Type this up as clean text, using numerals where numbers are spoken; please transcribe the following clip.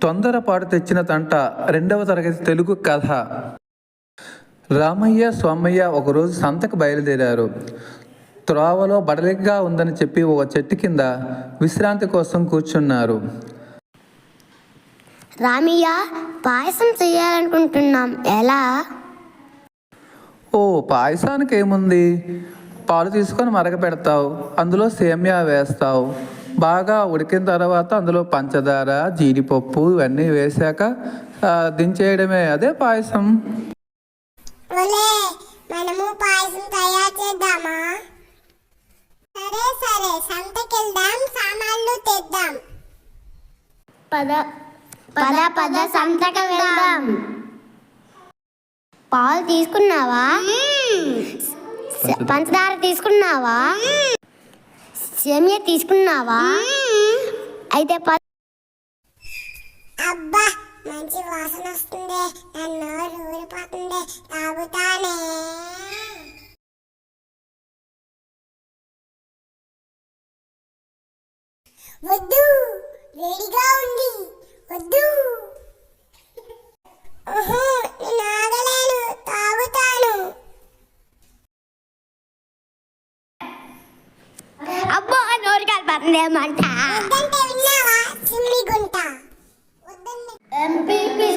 తొందరపాటు తెచ్చిన తంట. 2వ తరగతి తెలుగు కథ. రామయ్య సోమయ్య ఒకరోజు సంతకు బయలుదేరారు. త్రోవలో బడలిగ్గా ఉందని చెప్పి ఒక చెట్టు కింద విశ్రాంతి కోసం కూర్చున్నారు. రామయ్య, పాయసం చేయాలనుకుంటున్నాం, ఎలా? ఓ, పాయసానికి ఏముంది, పాలు తీసుకొని మరగపెడతావు, అందులో సేమ్యా వేస్తావు, బాగా ఉడికిన తర్వాత అందులో పంచదార, జీడిపప్పు ఇవన్నీ వేశాక దించేయడమే, అదే పాయసం. మనము పాయసం తయారు చేద్దామా? సరే సరే, సంతకెళ్దాం, సామాన్లు తెద్దాం. పద పద పద, సంతకు వెళ్దాం. పాలు తీసుకున్నావా? పంచదార తీసుకున్నావా? సేమియా తీసుకున్నావా? అయితే అబ్బా, మంచి వాసన వస్తుంది, నన్ను ఊరిపోతుంది, తాగుతానే. వద్దు, వేడిగా ఉంది, వద్దు. నేను ఆగలేను, తాగుతాను. అబ్బో, నోరు కలిపేమంట. వద్దంటే విన్నావా, చిమ్మి గుంట. ఎంపీపీ